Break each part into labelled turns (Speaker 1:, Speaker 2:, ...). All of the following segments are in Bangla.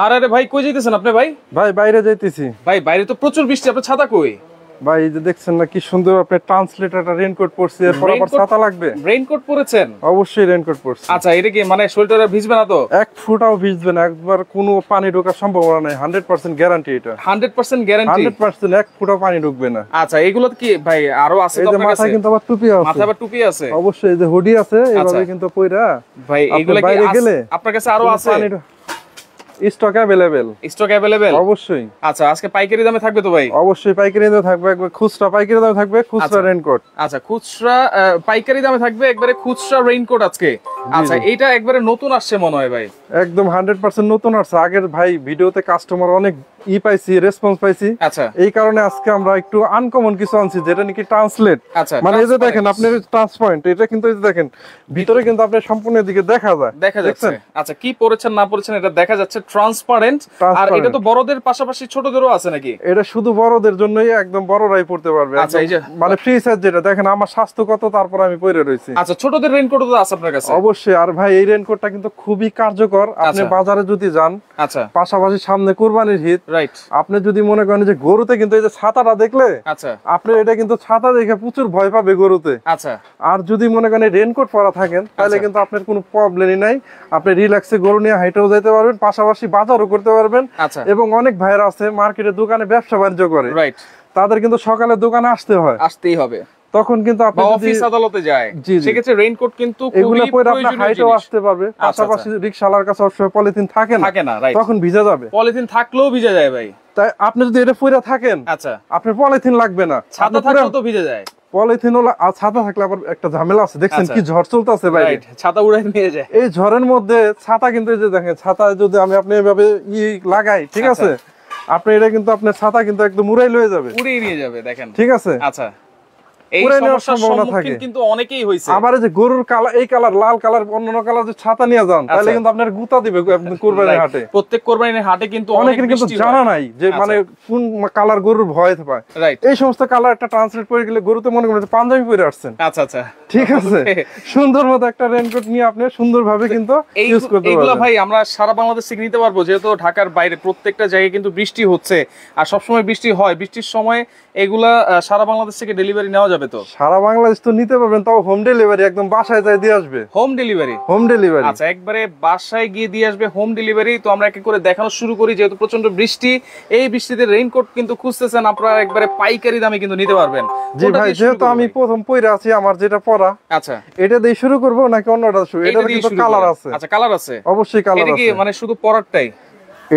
Speaker 1: আরে ভাই কই যাইতেছেন আপনি ভাই?
Speaker 2: ভাই বাইরে যাইতেছি।
Speaker 1: ভাই বাইরে তো প্রচুর বৃষ্টি, আপনার ছাতা কই?
Speaker 2: ভাই এই যে দেখছেন না কি সুন্দর আপনি ট্রান্সলেটরটা রেইনকোট পরছি, এরপর আবার ছাতা লাগবে।
Speaker 1: রেইনকোট পরেছেন?
Speaker 2: অবশ্যই রেইনকোট পরছি।
Speaker 1: আচ্ছা এটা কি মানে শরীরটা ভিজবে না তো?
Speaker 2: এক ফুটাও ভিজবে না, একবার কোনো পানি ঢোকার সম্ভাবনা নাই, 100% গ্যারান্টি এটা।
Speaker 1: 100% গ্যারান্টি?
Speaker 2: 100% এক ফুটাও পানি ঢুকবে না।
Speaker 1: আচ্ছা এগুলো কি ভাই আরো আছে তো আপনার কাছে?
Speaker 2: মাথায় কিন্তু আবার টুপি আছে।
Speaker 1: মাথায় আবার টুপি আছে?
Speaker 2: অবশ্যই, এই যে হুডি আছে এভাবে কিন্তু পয়রা
Speaker 1: ভাই এগুলো কি
Speaker 2: বাইরে গেলে
Speaker 1: আপনার কাছে আরো আছে?
Speaker 2: Stock available.
Speaker 1: স্টক अवेलेबल
Speaker 2: অবশ্যই।
Speaker 1: আচ্ছা আজকে পাইকারি দামে থাকবে তো ভাই?
Speaker 2: অবশ্যই পাইকারি দামে থাকবে, একবার খুচরা পাইকারি দামে থাকবে, খুচরা রেইনকোট।
Speaker 1: আচ্ছা খুচরা পাইকারি দামে থাকবে একবারে খুচরা রেইনকোট আজকে। আচ্ছা এটা একবারে নতুন আসছে মনে হয় ভাই?
Speaker 2: একদম 100% নতুন আসছে। আগের ভাই ভিডিওতে কাস্টমার অনেক পাইছি, রেসপন্স পাইছি।
Speaker 1: আচ্ছা
Speaker 2: এই কারণে আজকে আমরা একটু আনকমন কিছু আনছি, যেটা নাকি ট্রান্সলেট।
Speaker 1: আচ্ছা
Speaker 2: মানে এই যে দেখেন আপনি ট্রান্সপারেন্ট, এটা কিন্তু এই যে দেখেন ভিতরে কিন্তু আপনি সম্পূর্ণ দিকে দেখা যায়,
Speaker 1: দেখা যাচ্ছে। আচ্ছা কি পরেছেন না পরেছেন এটা দেখা যাচ্ছে, ট্রান্সপারেন্ট। আর এটা তো বড়দের পাশাপাশি ছোটদেরও আছে নাকি?
Speaker 2: এটা শুধু বড়দের জন্যই, একদম বড়রাই পড়তে পারবে।
Speaker 1: আচ্ছা এই যে
Speaker 2: মানে ফ্রি সাইজ, যেটা দেখেন আমার স্বাস্থ্য কত, তারপর আমি পরে রইছি।
Speaker 1: আচ্ছা ছোটদের রেইনকোটও তো আছে আপনার কাছে?
Speaker 2: অবশ্যই। আর ভাই এই রেইনকোটটা কিন্তু খুবই কার্যকর। আপনি বাজারে যদি যান,
Speaker 1: আচ্ছা
Speaker 2: পাশাপাশি সামনে কুরবানির ঈদ, রাইট, আপনি যদি মনে করেন যে গরুতে কিন্তু এই যে ছাতাটা দেখলে,
Speaker 1: আচ্ছা আপনি
Speaker 2: এটা কিন্তু ছাতা দেখে প্রচুর ভয় পাবে গরুতে।
Speaker 1: আচ্ছা
Speaker 2: আর যদি মনে করেন রেইনকোট পরা থাকেন, তাহলে কিন্তু আপনার কোনো প্রবলেমই নাই, আপনি রিল্যাক্সে গরু নিয়ে হাইটেও যেতে পারবেন, পাশাপাশি বাজারও করতে পারবেন। এবং অনেক ভাইরা আছে মার্কেটে দোকানে ব্যবসা বাণিজ্য করে, রাইট, তাদের কিন্তু সকালে দোকানে আসতেই হবে। তখন কিন্তু আপনি
Speaker 1: অফিস আদালতে যায়, সেক্ষেত্রে রেইনকোট কিন্তু
Speaker 2: এগুলো পরে আপনি হাইটেও আসতে পারবে। পাশাপাশি রিকশাওয়ালার কাছে সবসময় পলিথিন থাকে না, তখন ভিজে যাবে।
Speaker 1: পলিথিন থাকলেও ভিজে যায় ভাই।
Speaker 2: তাই আপনি যদি এটা পরে থাকেন, আচ্ছা আপনার পলিথিন লাগবে না,
Speaker 1: ছাতা থাকলেও তো ভিজে যায়।
Speaker 2: পলিথিন হলো, আর ছাতা থাকলে আবার একটা ঝামেলা আছে, দেখছেন কি ঝড় চলতেছে ভাই,
Speaker 1: ছাতা উড়াই নিয়ে যায়।
Speaker 2: এই ঝড়ের মধ্যে ছাতা কিন্তু এই যে দেখেন, ছাতা যদি আপনি এভাবে লাগাই, ঠিক আছে, আপনি এটা কিন্তু আপনার ছাতা কিন্তু একদম উড়াই লয়ে যাবে,
Speaker 1: উড়িয়ে নিয়ে যাবে, দেখেন,
Speaker 2: ঠিক আছে।
Speaker 1: আচ্ছা এই সমস্যার সম্মুখীন কিন্তু অনেকেই হইছে।
Speaker 2: আবার এই যে গরুর কালার, এই কালার লাল কালার, অন্যান্য কালার যে ছাতা নিয়ে যান, তাহলে কিন্তু আপনার গুতা দিবে কুরবানির হাটে।
Speaker 1: প্রত্যেক কুরবানির হাটে কিন্তু
Speaker 2: অনেকের কিন্তু জানা নাই যে মানে কোন কালার গরুর ভয় পায়। এই সমস্ত কালার একটা ট্রান্সলেট করে গেলে গরুতে মনে করেন পাঞ্জাবি পরে আসছেন, আচ্ছা আচ্ছা, ঠিক আছে, সুন্দর মতো একটা রেইনকোট নিয়ে আপনি সুন্দরভাবে কিন্তু ইউজ করতে পারবেন।
Speaker 1: এগুলা ভাই আমরা সারা বাংলাদেশ থেকে নিতে পারবো, যেহেতু ঢাকার বাইরে প্রত্যেকটা জায়গায় কিন্তু বৃষ্টি হচ্ছে, আর সবসময় বৃষ্টি হয়, বৃষ্টির সময় এগুলা সারা বাংলাদেশ থেকে ডেলিভারি নেওয়া যাবে তো?
Speaker 2: সারা বাংলাদেশ তো নিতে পারবেন, তাও হোম ডেলিভারি, একদম বাসায় যায় দিয়ে আসবে।
Speaker 1: Home delivery?
Speaker 2: হোম ডেলিভারি,
Speaker 1: আচ্ছা একবারে বাসায় গিয়ে দিয়ে আসবে, হোম ডেলিভারি। তো আমরা এক এক করে দেখানো শুরু করি, যেহেতু প্রচন্ড বৃষ্টি, এই বৃষ্টিতে রেইনকোট কিন্তু খুঁজতেছেন আপনারা, একবারে পাইকারি দামে কিন্তু নিতে পারবেন।
Speaker 2: জি ভাই, যেহেতু আমি প্রথম পরে আছি, আমার যেটা পরা, আচ্ছা এটা দিয়ে শুরু করব নাকি অন্যটা শুরু? এটা কিন্তু কালার আছে।
Speaker 1: আচ্ছা কালার আছে?
Speaker 2: অবশ্যই কালার আছে।
Speaker 1: এটা কি মানে শুধু পরারটাই?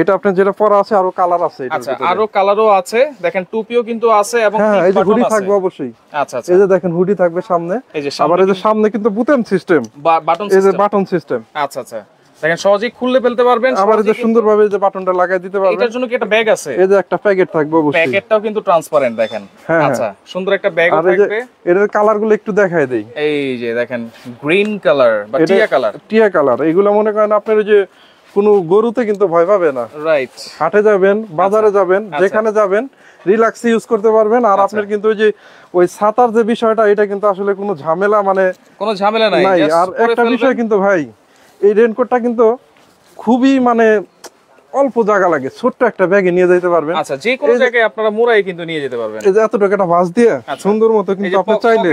Speaker 2: এটা আপনি যেটা পরা আছে আরো কালার আছে।
Speaker 1: আচ্ছা আরো কালারও আছে, দেখেন টুপিও কিন্তু আছে, এবং
Speaker 2: এই যে হুডি থাকবে অবশ্যই। আচ্ছা আচ্ছা, এই যে দেখেন হুডি থাকবে সামনে, আবার এই যে সামনে কিন্তু বুতাম সিস্টেম, বাটন সিস্টেম, এই যে বাটন সিস্টেম। আচ্ছা আচ্ছা,
Speaker 1: দেখেন সহজেই খুললে ফেলতে পারবেন,
Speaker 2: আবার এই যে সুন্দরভাবে এই যে বাটনটা লাগাই দিতে পারবেন।
Speaker 1: এটার জন্য কি একটা ব্যাগ আছে?
Speaker 2: এই যে একটা প্যাকেট থাকবে অবশ্যই,
Speaker 1: প্যাকেটটাও কিন্তু ট্রান্সপারেন্ট, দেখেন। আচ্ছা সুন্দর একটা ব্যাগও থাকবে।
Speaker 2: এর কালারগুলো একটু দেখাই দেই।
Speaker 1: এই যে দেখেন গ্রিন কালার বা টিয়া কালার,
Speaker 2: টিয়া কালার, এগুলো মনে করেন আপনার ওই যে কোনো গরুতে কিন্তু ভয় পাবে না, রাইট, হাটে যাবেন, বাজারে যাবেন, যেখানে যাবেন রিল্যাক্সে ইউজ করতে পারবেন। আর আপনার কিন্তু ওই যে ওই ছাতার যে বিষয়টা, এটা কিন্তু আসলে কোনো ঝামেলা, মানে
Speaker 1: কোনো ঝামেলা নাই।
Speaker 2: আর একটা বিষয় কিন্তু ভাই, এই রেইনকোটটা কিন্তু খুবই মানে অল্প জায়গা লাগে, ছোট্ট একটা ব্যাগে নিয়ে যেতে পারবেন।
Speaker 1: আচ্ছা যে কোনো জায়গায় আপনারা মোড়াই কিন্তু নিয়ে যেতে পারবেন।
Speaker 2: এই যে এতটুকু একটা ভাঁজ দিয়ে সুন্দর মতো কিন্তু আপনি চাইলে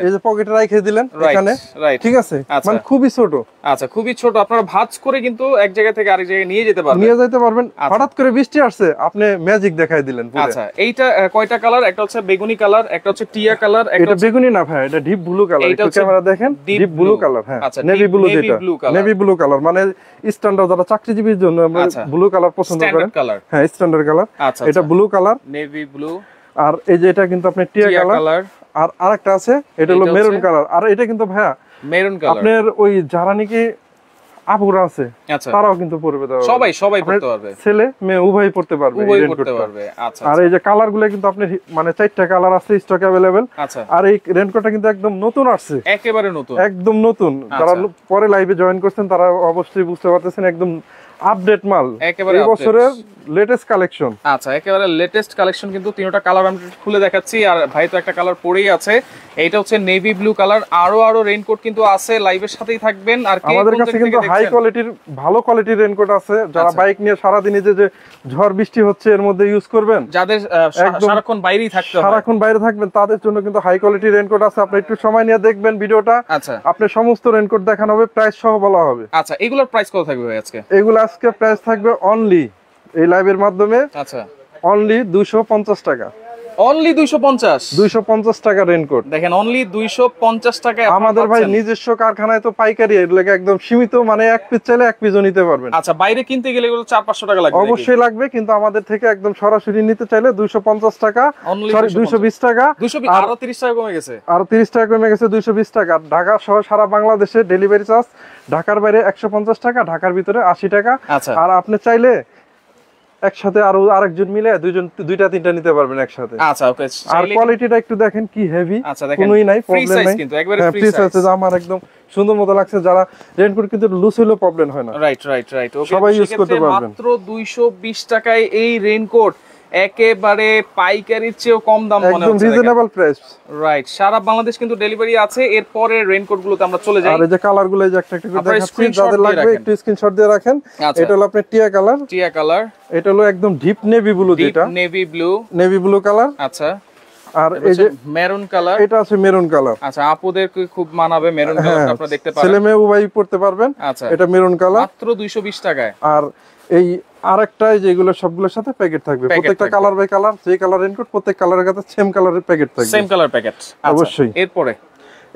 Speaker 2: এই যে পকেটে রেখে দিলেন এখানে, ঠিক আছে, মানে খুবই ছোট।
Speaker 1: আচ্ছা খুবই ছোট, আপনারা ভাঁজ করে কিন্তু এক জায়গা থেকে আরেক জায়গায় নিয়ে যেতে
Speaker 2: পারবেন। হঠাৎ করে বৃষ্টি আসছে, আপনি ম্যাজিক দেখাই দিলেন।
Speaker 1: আচ্ছা এইটা কয়টা কালার? একটা হচ্ছে বেগুনি কালার, একটা হচ্ছে টিয়া কালার।
Speaker 2: এটা বেগুনি না ভাই, এটা ডিপ ব্লু কালার। একটু ক্যামেরা দেখেন, ডিপ ব্লু কালার। হ্যাঁ নেভি ব্লু, যেটা নেভি ব্লু কালার, মানে স্ট্যান্ডার্ড যারা চাকরিজীবীর জন্য আমরা ব্লু কালার পছন্দ করেন। হ্যাঁ স্ট্যান্ডার্ড কালার, এটা ব্লু কালার, নেভি ব্লু। আর এই যে এটা কিন্তু আপনি টিয়া কালার, আর আরেকটা আছে এটা হলো মেরুন কালার। আর এটা কিন্তু ভাইয়া মেরুন কালার, আপনার ওই যারা নাকি আপুরা আছে তারাও কিন্তু পরবে,
Speaker 1: সবাই পড়তে পারবে,
Speaker 2: ছেলে মেয়ে উভয়ই পড়তে পারবে। আচ্ছা, আর এই যে কালার গুলো কিন্তু আপনি মানে 4টা কালার আছে স্টক अवेलेबल। আচ্ছা, আর এই রেইনকোটটা কিন্তু একদম নতুন আসছে, একেবারে নতুন, একদম নতুন। যারা পরে লাইভে জয়েন করছেন তারা অবশ্যই বুঝতে পারতেছেন, একদম আপডেট মাল, একেবারে এই বছরের লেটেস্ট কালেকশন।
Speaker 1: আচ্ছা, একেবারে লেটেস্ট কালেকশন কিন্তু তিনটা কালার আমি খুলে দেখাচ্ছি, আর ভাই তো একটা কালার পরেই আছে, এইটা হচ্ছে নেভি ব্লু কালার। আরো রেইনকোট কিন্তু আছে, লাইভের সাথেই থাকবেন। আর
Speaker 2: আমাদের কাছে কিন্তু হাই কোয়ালিটির ভালো কোয়ালিটির রেইনকোট আছে, যারা বাইক নিয়ে সারা দিন যে ঝড় বৃষ্টি হচ্ছে এর মধ্যে ইউজ করবেন,
Speaker 1: যাদের সারাক্ষণ বাইরেই থাকতে হয়,
Speaker 2: সারাক্ষণ বাইরে থাকবেন, তাদের জন্য কিন্তু হাই কোয়ালিটির রেইনকোট আছে। আপনি একটু সময় নিয়ে দেখবেন ভিডিওটা।
Speaker 1: আচ্ছা,
Speaker 2: আপনি সমস্ত রেইনকোট দেখানো হবে, প্রাইস সহ বলা হবে।
Speaker 1: আচ্ছা, এগুলোর প্রাইস কত থাকবে ভাই আজকে?
Speaker 2: এগুলো আজকে প্রাইস থাকবে অনলি এই লাইভের মাধ্যমে,
Speaker 1: আচ্ছা,
Speaker 2: অনলি 250 টাকা।
Speaker 1: অনলি 250
Speaker 2: টাকা রেইনকোট।
Speaker 1: দেখেন, অনলি 250 টাকায়
Speaker 2: আমাদের ভাই নিজস্ব কারখানায় তো পাইকারি এর লাগে একদম সীমিত, মানে এক পিস চাইলে এক পিসও নিতে পারবেন।
Speaker 1: আচ্ছা, বাইরে কিনতে গেলে এগুলো 400-500 টাকা লাগবে।
Speaker 2: অবশ্যই লাগবে, কিন্তু আমাদের থেকে একদম সরাসরি নিতে চাইলে 250 টাকা, সরি 220 টাকা,
Speaker 1: আরো 30 টাকা কমে গেছে,
Speaker 2: আরো 30 টাকা কমে গেছে, 220 টাকা। ঢাকা সহ সারা বাংলাদেশে ডেলিভারি চার্জ, ঢাকার বাইরে 150 টাকা, ঢাকার ভিতরে 80 টাকা। আর আপনি চাইলে একসাথে আরো আরেকজন মিলে দুইটা তিনটা নিতে পারবেন একসাথে।
Speaker 1: আচ্ছা, ওকে।
Speaker 2: আর কোয়ালিটিটা একটু দেখেন কি হেভি,
Speaker 1: আচ্ছা দেখেন,
Speaker 2: কোনোই নাই, প্রবলেম নাই,
Speaker 1: কিন্তু একবারে ফ্রি
Speaker 2: সাইজ। আমার একদম সুন্দর মতো লাগছে। যারা রেইনকোট কিন্তু লুজ হইলেও প্রবলেম হয় না।
Speaker 1: রাইট। ওকে,
Speaker 2: সবাই ইউজ করতে পারবেন।
Speaker 1: মাত্র 220 টাকায় এই রেইনকোট, একেবারে পাইকারির চেয়েও কম দাম মনে হচ্ছে,
Speaker 2: একদম রিজনেবল প্রাইস।
Speaker 1: রাইট, সারা বাংলাদেশ কিন্তু ডেলিভারি আছে। এরপরে রেইনকোট গুলোতে আমরা চলে যাই।
Speaker 2: আর এই যে কালার গুলো, এই যে একটা করে দেখাচ্ছি, যাদের লাগবে একটু স্ক্রিনশট দিয়ে রাখেন। এটা হলো আপনার টিয়া কালার, এটা হলো একদম ডিপ নেভি ব্লু, যেটা নেভি ব্লু কালার।
Speaker 1: আচ্ছা,
Speaker 2: আর এই যে
Speaker 1: মেরুন কালার,
Speaker 2: এটা আছে মেরুন কালার।
Speaker 1: আচ্ছা, আপুদের খুব মানাবে মেরুন কালারটা, আপনারা দেখতে পারেন,
Speaker 2: ছেলে মেয়ে উভয়ই পড়তে পারবেন।
Speaker 1: আচ্ছা,
Speaker 2: এটা মেরুন কালার,
Speaker 1: মাত্র 220 টাকায়।
Speaker 2: আর এই আরেকটা যেগুলো সবগুলোর সাথে প্যাকেট থাকবে, প্রত্যেকটা কালার বাই কালার, যে কালার রেইনকোট প্রত্যেক কালারের সাথে সেম কালারের প্যাকেট থাকবে,
Speaker 1: সেম কালার প্যাকেট
Speaker 2: অবশ্যই।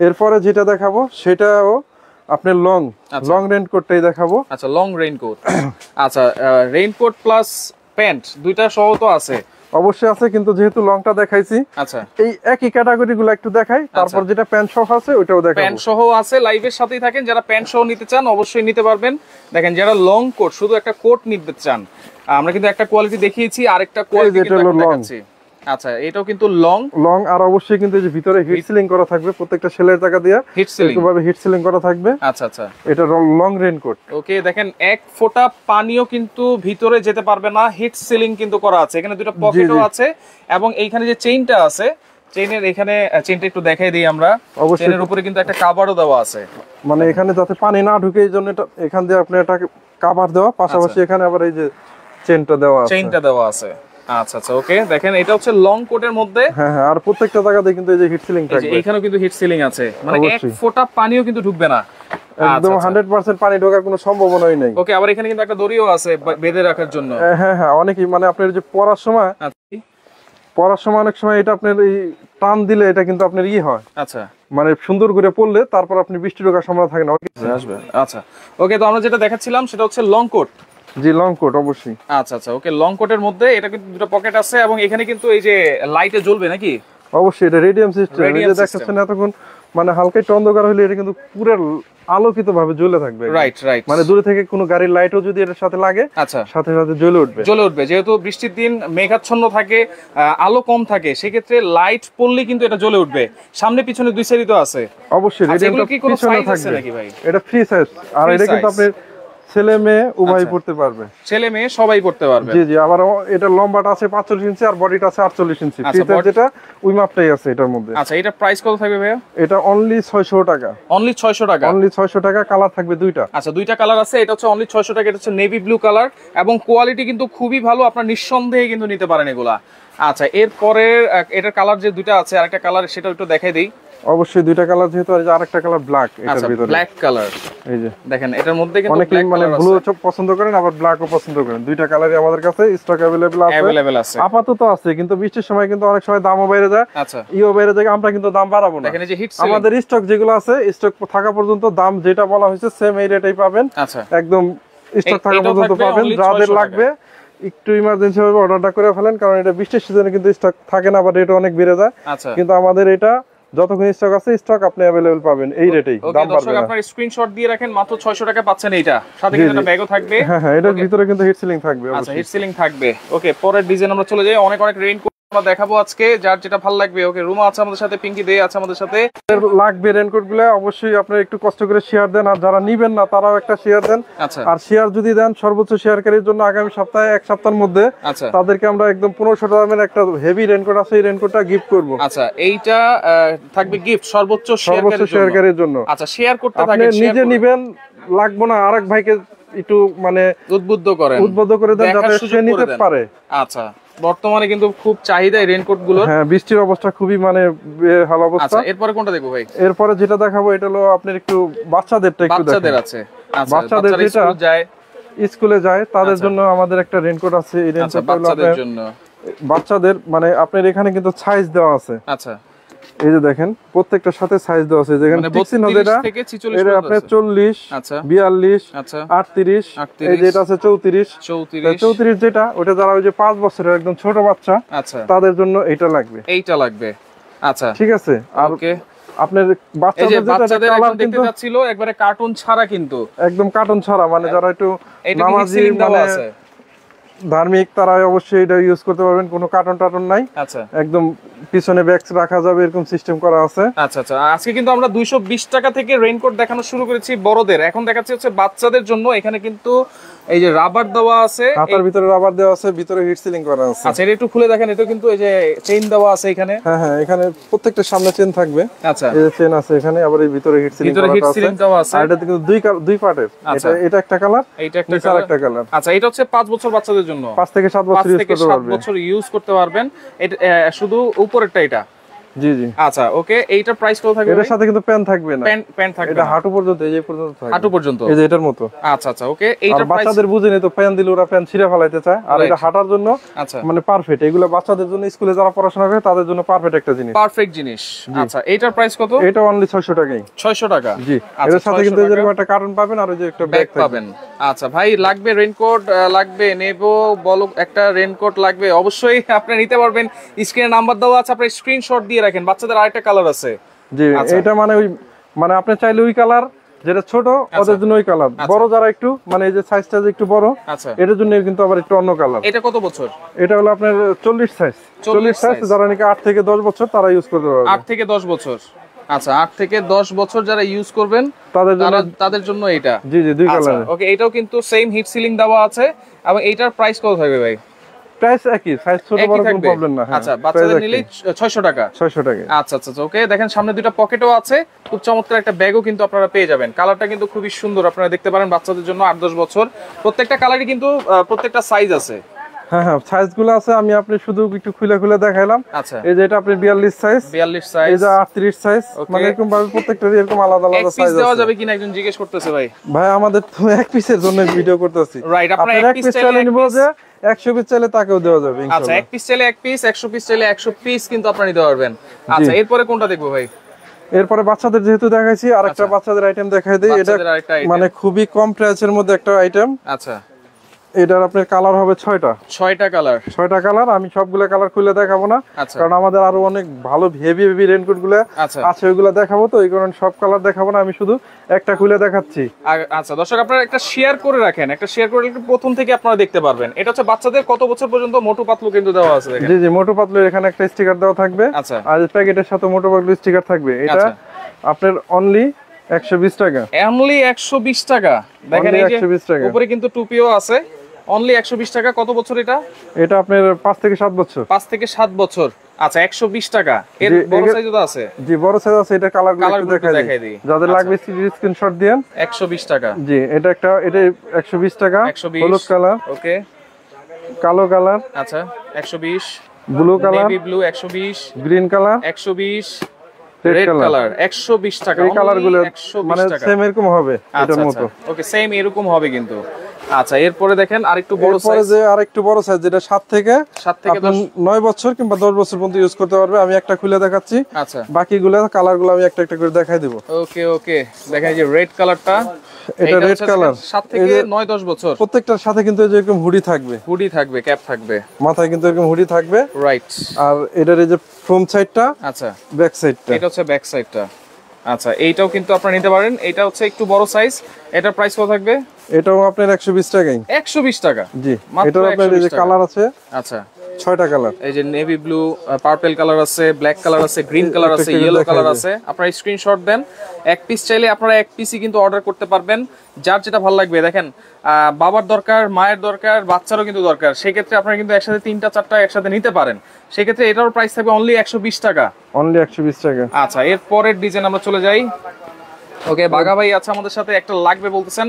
Speaker 1: এরপরে
Speaker 2: যেটা দেখাবো সেটাও আপনার লং রেইনকোটটাই দেখাবো।
Speaker 1: আচ্ছা, লং রেইনকোট। আচ্ছা, রেইনকোট প্লাস প্যান্ট দুইটা সহ তো আছে?
Speaker 2: অবশ্যই আছে, কিন্তু যেহেতু লংটা দেখাইছি,
Speaker 1: আচ্ছা,
Speaker 2: এই একই ক্যাটাগরিগুলো একটু দেখাই, তারপর যেটা প্যান্ট সহ আছে ওটাও দেখাবো।
Speaker 1: প্যান্ট সহ আছে, লাইভের সাথেই থাকেন। যারা প্যান্ট সহ নিতে চান অবশ্যই নিতে পারবেন। দেখেন, যারা লং কোট, শুধু একটা কোট নিতে চান, আমরা কিন্তু একটা কোয়ালিটি দেখিয়েছি, আরেকটা কোয়ালিটি কিন্তু দেখাচ্ছি। আচ্ছা, এটাও কিন্তু লং, আর
Speaker 2: অবশ্যই কিন্তু এই যে ভিতরে হিট সিলিং করা থাকবে, প্রত্যেকটা সেলের জায়গা দিয়ে এরকমভাবে হিট সিলিং করা থাকবে।
Speaker 1: আচ্ছা,
Speaker 2: এটা লং রেইনকোট।
Speaker 1: ওকে, দেখেন, এক ফোঁটা পানিও কিন্তু ভিতরে যেতে পারবে না, হিট সিলিং কিন্তু করা আছে। এখানে দুটো পকেটও আছে, এবং এইখানে যে চেইনটা আছে, চেইনের এখানে চেইনটা একটু দেখাই দিই আমরা। চেইনের উপরে কিন্তু একটা কভারও দেওয়া আছে,
Speaker 2: মানে এখানে যাতে পানি না ঢুকে এই জন্য এখান দিয়ে আপনি একটা কভার দেওয়া, পাশাপাশি এখানে আবার এই যে চেইনটা দেওয়া আছে। আচ্ছা, ওকে। দেখেন, এটা হচ্ছে লং কোটের মধ্যে। হ্যাঁ, আর প্রত্যেকটা জায়গাতে কিন্তু এই যে হিট সিলিং থাকবে,
Speaker 1: এইখানেও কিন্তু হিট সিলিং আছে, মানে এক ফোঁটা পানিও কিন্তু ঢুকবে না,
Speaker 2: একদম 100% পানি ঢোকার কোনো সম্ভাবনাই নেই।
Speaker 1: ওকে, আবার এখানে কিন্তু একটা দড়িও আছে বেঁধে রাখার জন্য।
Speaker 2: হ্যাঁ, অনেকেই মানে আপনার যে পরার সময় অনেক সময় এটা আপনার এই টান দিলে এটা কিন্তু আপনার হয়।
Speaker 1: আচ্ছা,
Speaker 2: মানে সুন্দর করে পড়লে তারপর আপনি বৃষ্টি ঢোকার সম্ভাবনা থাকে না,
Speaker 1: আসবে। আচ্ছা, ওকে। তো আমরা যেটা দেখাচ্ছিলাম সেটা হচ্ছে লং কোট।
Speaker 2: জি, লং কোট অবশ্যই।
Speaker 1: আচ্ছা, ওকে। লং কোটের মধ্যে এটা কিন্তু দুটো পকেট আছে, এবং এখানে কিন্তু এই যে লাইটে জ্বলবে নাকি?
Speaker 2: অবশ্যই, এটা রেডিয়াম সিস্টেম। এই যে দেখছেন এতক্ষণ মানে হালকা একটু অন্ধকার হলে এটা কিন্তু পুরো আলোকিত ভাবে জ্বলে থাকবে।
Speaker 1: রাইট,
Speaker 2: মানে দূরে থেকে কোনো গাড়ির লাইটও যদি এর সাথে লাগে,
Speaker 1: আচ্ছা,
Speaker 2: সাথে সাথে জ্বলে উঠবে।
Speaker 1: যেহেতু বৃষ্টির দিন মেঘাচ্ছন্ন থাকে, আলো কম থাকে, সেক্ষেত্রে লাইট পড়লে কিন্তু এটা জ্বলে উঠবে। সামনে পিছনে দুই সাইডই তো আছে।
Speaker 2: অবশ্যই, রেডিয়ামটা পিছনে থাকবে নাকি ভাই? এটা ফ্রি সাইজ, আর এটা কিন্তু আপনি ছেলে মেয়ে উভয় পড়তে পারবে,
Speaker 1: ছেলে মেয়ে সবাই পড়তে পারবে।
Speaker 2: জি, আবার এটা লম্বাটা আছে 45 ইঞ্চি আর বডিটা আছে 48 ইঞ্চি, যেটা ওই মাপটাই আছে এটার মধ্যে।
Speaker 1: আচ্ছা, এটা প্রাইস কত থাকবে ভাইয়া?
Speaker 2: এটা অনলি 600 টাকা।
Speaker 1: অনলি 600 টাকা।
Speaker 2: কালার থাকবে দুইটা।
Speaker 1: আচ্ছা, দুইটা কালার আছে। এটা হচ্ছে অনলি 600 টাকা। এটা হচ্ছে নেভি ব্লু কালার, এবং কোয়ালিটি কিন্তু খুবই ভালো, আপনার নিঃসন্দেহে কিন্তু নিতে পারেন এগুলা। আচ্ছা, এরপরে এটার কালার যে দুইটা আছে, আরেকটা কালার সেটা একটু দেখাই দেই।
Speaker 2: অবশ্যই দুইটা কালার, যেহেতু আর আরেকটা কালার ব্ল্যাক, এটার ভিতরে
Speaker 1: ব্ল্যাক কালার। এই যে দেখেন, এটার মধ্যে কিন্তু
Speaker 2: অনেকেই মানে ব্লু পছন্দ করেন, আবার ব্ল্যাকও পছন্দ করেন। দুইটা কালারই আমাদের কাছে স্টক अवेलेबल আছে। আপাতত আছে, কিন্তু বৃষ্টির সময় কিন্তু অনেক সময় দামও বাইরে যায়।
Speaker 1: আচ্ছা,
Speaker 2: বাইরে যায়, আমরা কিন্তু দাম বাড়াবো না।
Speaker 1: দেখেন, এই যে হিট সিলিং,
Speaker 2: আমাদের স্টক যেগুলো আছে, স্টক থাকা পর্যন্ত দাম যেটা বলা হয়েছে সেম এই রেটেই পাবেন।
Speaker 1: আচ্ছা,
Speaker 2: একদম স্টক থাকা পর্যন্ত পাবেন। যাদের লাগবে একটু ইমার্জেন্সি ভাবে অর্ডারটা করে ফেলেন, কারণ এটা বৃষ্টির সিজনে কিন্তু স্টক থাকে না, বা রেট অনেক বেড়ে যায়।
Speaker 1: আচ্ছা,
Speaker 2: কিন্তু আমাদের এটা যতক্ষণ স্টক আছে, স্টক আপনি अवेलेबल পাবেন এই রেটেই, দাম বাড়বে না।
Speaker 1: আপনারা স্ক্রিনশট দিয়ে রাখেন, মাত্র 600 টাকা পাচ্ছেন এইটা। সাথে কিন্তু একটা ব্যাগও থাকবে।
Speaker 2: হ্যাঁ, এটার ভিতরে কিন্তু হিট সিলিং থাকবে।
Speaker 1: আচ্ছা, হিট সিলিং থাকবে। ওকে, পরের ডিজাইন আমরা চলে যাই। অনেক রেইন আমরা দেখাবো আজকে, যার যেটা ভালো লাগবে। ওকে, রুমা আছে আমাদের সাথে, পিঙ্কি দে আছে আমাদের সাথে।
Speaker 2: লাগবে রেইনকোট গুলো অবশ্যই আপনারা একটু কষ্ট করে শেয়ার দেন, আর যারা নিবেন না তারাও একটা শেয়ার দেন। আর শেয়ার যদি দেন সর্বোচ্চ শেয়ারকারীর জন্য আগামী সপ্তাহে, এক সপ্তাহের মধ্যে তাদেরকে আমরা একদম 1500 দামের একটা হেভি রেইনকোট আছে, এই রেইনকোটটা গিফট করব।
Speaker 1: আচ্ছা, এইটা থাকবে গিফট সর্বোচ্চ
Speaker 2: শেয়ারকারীর জন্য।
Speaker 1: আচ্ছা, শেয়ার করতে
Speaker 2: থাকেন, আপনি নিজে নিবেন, লাগবে না আরেক ভাইকে একটু মানে উদ্বুদ্ধ করে দেন যাতে সে নিতে পারে।
Speaker 1: আচ্ছা, বর্তমানে কিন্তু খুব চাহিদা এই রেইনকোট গুলো।
Speaker 2: হ্যাঁ, বৃষ্টির অবস্থা খুবই মানে ভালো অবস্থা।
Speaker 1: আচ্ছা, এরপরে কোনটা দেখবো ভাই?
Speaker 2: এরপরে যেটা দেখাবো এটা হলো আপনার একটু বাচ্চাদেরটা একটু দেখেন।
Speaker 1: বাচ্চাদের আছে। আচ্ছা,
Speaker 2: বাচ্চাদের যেটা স্কুলে যায় তাদের জন্য আমাদের একটা রেইনকোট আছে। এই রেইনকোটটা বাচ্চাদের জন্য, বাচ্চাদের মানে আপনার এখানে কিন্তু সাইজ দেওয়া আছে।
Speaker 1: আচ্ছা,
Speaker 2: এই যে দেখেন প্রত্যেকটার সাথে সাইজ দেওয়া আছে। যেখানে 32 থেকে 46 এটা আপনার 40,
Speaker 1: আচ্ছা
Speaker 2: 42,
Speaker 1: আচ্ছা
Speaker 2: 38, এই যেটা আছে 34 যেটা ওটা যারা ওই যে 5 বছরের একদম ছোট বাচ্চা,
Speaker 1: আচ্ছা
Speaker 2: তাদের জন্য এইটা লাগবে।
Speaker 1: আচ্ছা,
Speaker 2: ঠিক আছে। আর
Speaker 1: ওকে,
Speaker 2: আপনার বাচ্চাদের
Speaker 1: বাচ্চাদের এখন দেখতে যাচ্ছিল একবারে কার্টুন ছাড়া, কিন্তু
Speaker 2: একদম কার্টুন ছাড়া, মানে যারা একটু নামাজি মানে ধার্মিক তারা অবশ্যই এটা ইউজ করতে পারবেন। কোনো কার্টুন নাই।
Speaker 1: আচ্ছা,
Speaker 2: একদম পিছনে ব্যাগস রাখা যাবে এরকম সিস্টেম করা আছে।
Speaker 1: আচ্ছা আচ্ছা, আজকে কিন্তু আমরা 220 টাকা থেকে রেইনকোট দেখানো শুরু করেছি বড়দের। এখন দেখাচ্ছি হচ্ছে বাচ্চাদের জন্য। এখানে কিন্তু এই যে রাবার দেওয়া আছে,
Speaker 2: হাতার ভিতরে রাবার দেওয়া আছে, ভিতরে হিট সিলিং করা আছে।
Speaker 1: আচ্ছা, এটা একটু খুলে দেখেন। এটা কিন্তু এই যে চেইন দেওয়া আছে এখানে।
Speaker 2: হ্যাঁ হ্যাঁ, এখানে প্রত্যেকটা সামনে চেইন থাকবে।
Speaker 1: আচ্ছা,
Speaker 2: এই যে চেইন আছে এখানে, আবার এই ভিতরে হিট সিলিং
Speaker 1: দেওয়া আছে।
Speaker 2: আর এটা কিন্তু দুই পার্টের। এটা একটা কালার, এটা একটা কালার।
Speaker 1: আচ্ছা, এটা হচ্ছে 5 বছর বাচ্চাদের জন্য।
Speaker 2: 5 থেকে 7 বছর
Speaker 1: ইউজ করতে পারবেন। এটা শুধু উপরেরটা এটা।
Speaker 2: জি জি।
Speaker 1: আচ্ছা, ওকে, এইটার প্রাইস কত থাকবে?
Speaker 2: এর সাথে কিন্তু প্যান থাকবে না।
Speaker 1: প্যান থাকবে
Speaker 2: এটা হাঁটু পর্যন্ত, এই যে পর্যন্ত থাকবে।
Speaker 1: হাঁটু পর্যন্ত,
Speaker 2: এই যে এটার মতো।
Speaker 1: আচ্ছা আচ্ছা, ওকে। এইটার প্রাইস
Speaker 2: বাচ্চাদের বুঝেনি তো, প্যান দিলে ওরা প্যান ছিঁড়ে ফেলাইতে চায়। আর এটা হাঁটার জন্য মানে পারফেক্ট। এগুলো বাচ্চাদের জন্য, স্কুলে যারা পড়াশোনা করে তাদের জন্য পারফেক্ট একটা জিনিস।
Speaker 1: পারফেক্ট জিনিস। আচ্ছা, এইটার প্রাইস কত?
Speaker 2: এটা অনলি 600 টাকাই।
Speaker 1: 600 টাকা।
Speaker 2: জি। এর সাথে কিন্তু এরকম একটা কার্টন পাবেন আর ওই যে একটা ব্যাগ
Speaker 1: পাবেন। আচ্ছা ভাই, লাগবে রেইনকোট, লাগবে নেবো বলো, একটা রেইনকোট লাগবে, অবশ্যই আপনি নিতে পারবেন। স্ক্রিনে নাম্বার দেওয়া আছে, আপনি স্ক্রিনশট দিয়ে রাখেন। বাচ্চাদের আরেকটা কালার আছে।
Speaker 2: জি, এটা মানে ওই মানে আপনি চাইলে ওই কালার যেটা ছোট ওদের জন্য ওই কালার, বড় যারা একটু মানে এই যে সাইজটা একটু বড়, এটার জন্য কিন্তু আবার একটু অন্য কালার।
Speaker 1: এটা কত বছর?
Speaker 2: এটা হলো আপনার 40 সাইজ। 40 সাইজ যারা নাকি 8 থেকে 10 বছর তারা ইউজ করতে পারবে।
Speaker 1: 8 থেকে 10 বছর। আচ্ছা, 8 থেকে 10 বছর যারা ইউজ করবেন তাদের জন্য এটা।
Speaker 2: জি জি, দুই কালার।
Speaker 1: ওকে, এটাও কিন্তু সেম হিট সিলিং দেওয়া আছে। এবং এইটার প্রাইস কত থাকবে ভাই?
Speaker 2: প্রাইস একই, সাইজ ছোট বড় কোনো প্রবলেম না।
Speaker 1: আচ্ছা, বাচ্চাদের নিলে 600 টাকা।
Speaker 2: 600 টাকা।
Speaker 1: আচ্ছা আচ্ছা, ওকে। দেখেন সামনে দুটো পকেটও আছে, খুব চমৎকার একটা ব্যাগও কিন্তু আপনারা পেয়ে যাবেন। কালারটা কিন্তু খুবই সুন্দর, আপনারা দেখতে পারেন। বাচ্চাদের জন্য 8-10 বছর, প্রত্যেকটা কালারই কিন্তু প্রত্যেকটা সাইজ আছে।
Speaker 2: হ্যাঁ হ্যাঁ, সাইজগুলো আছে। আমি আপনি শুধু একটু খুলে দেখাইলাম।
Speaker 1: আচ্ছা,
Speaker 2: এই যে এটা আপনি 42 সাইজ,
Speaker 1: এই
Speaker 2: যে 38 সাইজ, মানে এরকম ভাবে প্রত্যেকটারই এরকম আলাদা আলাদা সাইজ আছে।
Speaker 1: দেওয়া যাবে কিনা একজন জিজ্ঞেস করতেছে ভাই।
Speaker 2: ভাই আমাদের তো এক পিসের জন্য ভিডিও করতেছি।
Speaker 1: রাইট, আপনারা এক পিস
Speaker 2: চাইলে নিব, যে 100 পিস চাইলে তাকেও দেওয়া যাবে ইনশাআল্লাহ।
Speaker 1: আচ্ছা, এক পিস চাইলে এক পিস, 100 পিস চাইলে 100 পিস কিন্তু আপনারা নিতে পারবেন। আচ্ছা, এরপরে কোনটা দেখবো ভাই?
Speaker 2: এরপরে বাচ্চাদের যেহেতু দেখাইছি, আরেকটা বাচ্চাদের আইটেম দেখাই দেই। এটা মানে খুবই কম প্রাইসের মধ্যে একটা আইটেম।
Speaker 1: আচ্ছা,
Speaker 2: এটার আপনার কালার হবে
Speaker 1: 6টা কালার।
Speaker 2: 6টা কালার। আমি সবগুলো কালার খুলে দেখাবো না, কারণ আমাদের আরো অনেক ভালো হেভি রেইনকোট গুলো আছে, ওইগুলো দেখাবো। তো এই কারণে সব কালার দেখাবো না, আমি শুধু একটা খুলে দেখাচ্ছি।
Speaker 1: আচ্ছা দর্শক, আপনারা একটা শেয়ার করে রাখেন, একটা শেয়ার করে প্রথম থেকে আপনারা দেখতে পারবেন। এটা হচ্ছে বাচ্চাদের কত বছর পর্যন্ত মোটু পাতলু কিন্তু দেওয়া আছে।
Speaker 2: জি জি, মোটু পাতলু এখানে একটা স্টিকার দেওয়া থাকবে। আর প্যাকেটের সাথে মোটু পাতলু স্টিকার থাকবে। এটা আপনার অনলি 120 টাকা।
Speaker 1: অনলি 120 টাকা। দেখেন এই যে উপরে কিন্তু টুপিও আছে। অনলি 120 টাকা। কত বছর এটা?
Speaker 2: এটা আপনার 5 থেকে 7 বছর।
Speaker 1: 5 থেকে 7 বছর। আচ্ছা, 120 টাকা। এর বড় সাইজও আছে।
Speaker 2: জি, বড় সাইজ আছে। এটা কালারগুলো একটু দেখাই দিই। যাদের লাগবে স্ক্রিনশট দেন।
Speaker 1: 120 টাকা।
Speaker 2: জি, এটা 120 টাকা। হলুদ কালার।
Speaker 1: ওকে,
Speaker 2: কালো কালার।
Speaker 1: আচ্ছা, 120।
Speaker 2: Blue colour,
Speaker 1: navy blue 120।
Speaker 2: Green colour
Speaker 1: 120। Red colour 120 টাকা।
Speaker 2: এই কালারগুলো মানে সেম এরকম হবে এটার মতো।
Speaker 1: ওকে, সেম এরকম হবে কিন্তু। আচ্ছা, এরপরে দেখেন আরেকটু বড় সাইজ।
Speaker 2: যে আরেকটু বড় সাইজ, যেটা 7 থেকে 9 বছর কিংবা 10 বছর পর্যন্ত ইউজ করতে পারবে। আমি একটা খুলে দেখাচ্ছি।
Speaker 1: আচ্ছা,
Speaker 2: বাকিগুলো কালারগুলো আমি একটা একটা করে দেখাই দেব।
Speaker 1: ওকে ওকে, দেখেন যে রেড কালারটা,
Speaker 2: এটা রেড কালার।
Speaker 1: 7 থেকে 9-10 বছর।
Speaker 2: প্রত্যেকটার সাথে কিন্তু এরকম হুডি থাকবে,
Speaker 1: ক্যাপ থাকবে,
Speaker 2: মাথায় কিন্তু এরকম হুডি থাকবে।
Speaker 1: রাইট।
Speaker 2: আর এটার এই যে ফ্রন্ট সাইডটা,
Speaker 1: আচ্ছা,
Speaker 2: ব্যাক সাইডটা,
Speaker 1: এটা হচ্ছে ব্যাক সাইডটা। আচ্ছা, এইটাও কিন্তু আপনারা নিতে পারেন। এটা হচ্ছে একটু বড় সাইজ। এটার প্রাইস কত থাকবে?
Speaker 2: এটাও আপনার 120 টাকাই।
Speaker 1: 120 টাকা।
Speaker 2: জি, এটার আপনার এই যে কালার আছে।
Speaker 1: আচ্ছা,
Speaker 2: 6টা কালার।
Speaker 1: এই যে নেভি ব্লু, পার্পল কালার আছে, ব্ল্যাক কালার আছে, গ্রিন কালার আছে, ইয়েলো কালার আছে। আপনারা স্ক্রিনশট দেন, এক পিস চাইলে আপনারা এক পিসই কিন্তু অর্ডার করতে পারবেন, যার যেটা ভালো লাগবে। দেখেন বাবার দরকার, মায়ের দরকার, বাচ্চারও কিন্তু দরকার, সেক্ষেত্রে আপনারা কিন্তু একসাথে 3টা 4টা একসাথে নিতে পারেন। সেক্ষেত্রে এটার প্রাইস থাকবে অনলি 120 টাকা।
Speaker 2: অনলি 120 টাকা।
Speaker 1: আচ্ছা, এর পরের ডিজাইন আমরা চলে যাই। ওকে, বাঘা ভাই আছে আমাদের সাথে, একটা লাগবে বলতেছেন,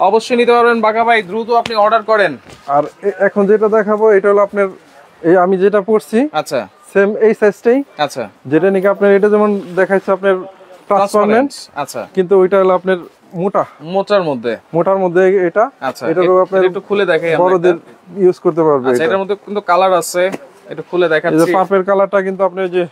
Speaker 1: অবশ্যই নিতে পারবেন বাঘা ভাই, দ্রুত আপনি অর্ডার করেন।
Speaker 2: আর এখন যেটা দেখাবো এটা হলো আপনার এই আমি যেটা পরছি,
Speaker 1: আচ্ছা
Speaker 2: সেম এই সাইজটাই।
Speaker 1: আচ্ছা,
Speaker 2: যেটা নাকি আপনার এটা যেমন দেখাচ্ছে আপনার ট্রান্সপারেন্ট,
Speaker 1: আচ্ছা,
Speaker 2: কিন্তু ওইটা হলো আপনার মোটার মধ্যে এটা।
Speaker 1: আচ্ছা,
Speaker 2: এটারও আপনার
Speaker 1: একটু খুলে দেখাই,
Speaker 2: বড়দের ইউজ করতে পারবে।
Speaker 1: আচ্ছা, এটার মধ্যে কিন্তু কালার আছে, একটু খুলে দেখাচ্ছি।
Speaker 2: এই যে পার্পল কালারটা কিন্তু আপনি যে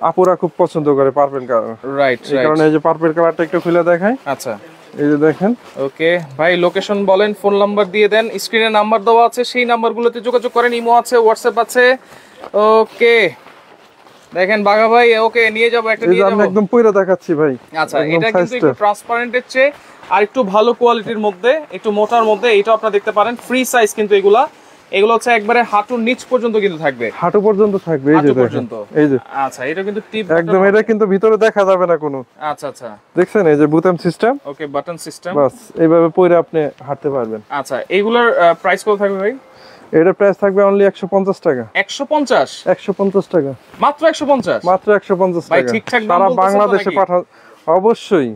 Speaker 2: আপুরা খুব পছন্দ করে পার্পল কালার,
Speaker 1: রাইট,
Speaker 2: এই কারণে এই যে পার্পল কালারটা একটু খুলে দেখাই।
Speaker 1: আচ্ছা,
Speaker 2: এই যে দেখেন।
Speaker 1: ওকে ভাই, লোকেশন বলেন, ফোন নাম্বার দিয়ে দেন, স্ক্রিনে নাম্বার দেওয়া আছে, সেই নাম্বারগুলোতে যোগাযোগ করেন। ইমো আছে, হোয়াটসঅ্যাপ আছে। ওকে, দেখেন বাঘা ভাই, ওকে নিয়ে যাব, একটা নিয়ে যাব।
Speaker 2: আমি একদম পয়রা দেখাচ্ছি ভাই।
Speaker 1: আচ্ছা, এটা কিন্তু একটু ট্রান্সপারেন্টের চেয়ে আর একটু ভালো কোয়ালিটির মধ্যে, একটু মোটার মধ্যে, এটা আপনারা দেখতে পারেন। ফ্রি সাইজ কিন্তু এগুলো হচ্ছে একবারে হাঁটুর নিচ পর্যন্ত কিন্তু থাকবে,
Speaker 2: হাঁটু পর্যন্ত থাকবে, এই যে দেখেন, এই যে।
Speaker 1: আচ্ছা, এটা কিন্তু টিপ
Speaker 2: একদম, এটা কিন্তু ভিতরে দেখা যাবে না কোনো।
Speaker 1: আচ্ছা আচ্ছা,
Speaker 2: দেখছেন এই যে বুতাম সিস্টেম।
Speaker 1: ওকে, বাটন সিস্টেম,
Speaker 2: বাস এইভাবে পরে আপনি হাঁটতে পারবেন।
Speaker 1: আচ্ছা, এইগুলোর প্রাইস কত থাকবে ভাই?
Speaker 2: এটার প্রাইস থাকবে অনলি 150 টাকা।
Speaker 1: 150
Speaker 2: টাকা
Speaker 1: মাত্র? 150
Speaker 2: মাত্র 150
Speaker 1: ভাই,
Speaker 2: টাকা।
Speaker 1: ঠিকঠাক দাম
Speaker 2: সারা
Speaker 1: বলতেছেন
Speaker 2: বাংলাদেশে পাঠান অবশ্যই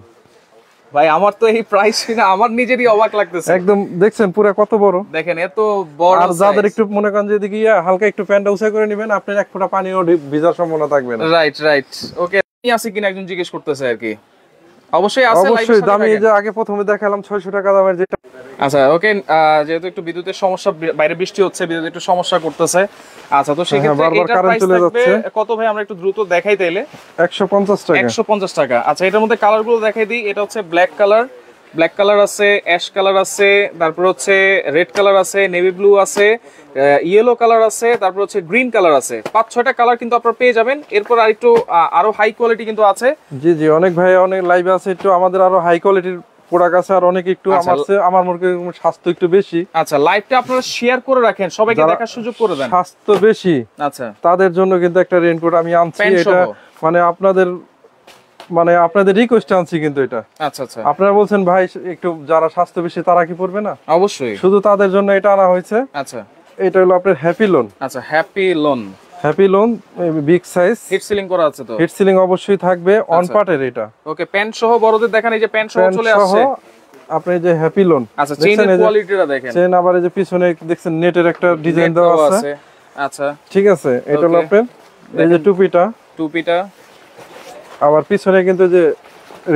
Speaker 1: ভাই। আমার তো এই প্রাইস শুনে আমার নিজেরই অবাক লাগতেছে।
Speaker 2: একদম, দেখছেন পুরো কত বড়,
Speaker 1: দেখেন এত বড়।
Speaker 2: আর যাদের একটু মনে করেন যে এদিকে হালকা একটু প্যান্টটা উঁচা করে নেবেন, আপনার এক ফোঁটা পানিও ভিজার সম্ভাবনা থাকবে না।
Speaker 1: রাইট। ওকে, আমি আছে কিনা একজন জিজ্ঞেস করতেছে আর কি। অবশ্যই আছে,
Speaker 2: অবশ্যই দামি। এই যে আগে প্রথমে দেখালাম 600 টাকা দামের যেটা।
Speaker 1: আচ্ছা, ওকে, যেহেতু একটু বিদ্যুতের সমস্যা, বাইরে বৃষ্টি হচ্ছে, বিদ্যুৎ একটু সমস্যা করতেছে। আচ্ছা, তো সেক্ষেত্রে এটার প্রাইস থাকবে কত ভাই? আমরা একটু দ্রুত দেখাই তাইলে।
Speaker 2: 150 টাকা।
Speaker 1: 150 টাকা। আচ্ছা, এটার মধ্যে কালারগুলো দেখাই দিই। এটা হচ্ছে ব্ল্যাক কালার আছে, অ্যাশ কালার আছে, তারপর হচ্ছে রেড কালার আছে, নেভি ব্লু আছে, ইয়েলো কালার আছে, তারপর হচ্ছে গ্রিন কালার আছে। 5-6টা কালার কিন্তু আপনারা পেয়ে যাবেন। এরপর আরো হাই কোয়ালিটি কিন্তু আছে। জি,
Speaker 2: অনেক ভাই অনেক লাইভে আছে, একটু আমাদের আরো হাই কোয়ালিটির প্রোডাক্ট আছে, আর অনেক একটু আমার মনে হয় স্বাস্থ্য একটু বেশি।
Speaker 1: আচ্ছা, লাইভটা আপনারা শেয়ার করে রাখেন, সবাইকে দেখার সুযোগ করে দেন।
Speaker 2: স্বাস্থ্য বেশি, আচ্ছা, তাদের জন্য কিন্তু একটা রেইনকোট আমি আনছি। এটা মানে আপনাদের রিকোয়েস্ট আনছি কিন্তু এটা।
Speaker 1: আচ্ছা,
Speaker 2: আপনারা বলছেন ভাই একটু যারা স্বাস্থ্য বেশি তারা কি পড়বে না?
Speaker 1: অবশ্যই,
Speaker 2: শুধু তাদের জন্য এটা আনা হয়েছে।
Speaker 1: আচ্ছা,
Speaker 2: এটা হলো আপনার হ্যাপি লোন।
Speaker 1: আচ্ছা, happy loan
Speaker 2: big size,
Speaker 1: heat sealing করা আছে। তো
Speaker 2: হিট সিলিং অবশ্যই থাকবে, অন পার্টের এটা।
Speaker 1: ওকে, প্যান্ট সহ বড়দের দেখেন, এই যে প্যান্ট সহ চলে আসছে।
Speaker 2: আপনি যে হ্যাপি লোন।
Speaker 1: আচ্ছা, চেইনের কোয়ালিটিটা দেখেন,
Speaker 2: চেইন আবার এই যে পিছনে দেখছেন নেটের একটা ডিজাইন দেওয়া আছে।
Speaker 1: আচ্ছা,
Speaker 2: ঠিক আছে, এটা হলো আপনার এই যে টুপিটা আবার পিছনে কিন্তু যে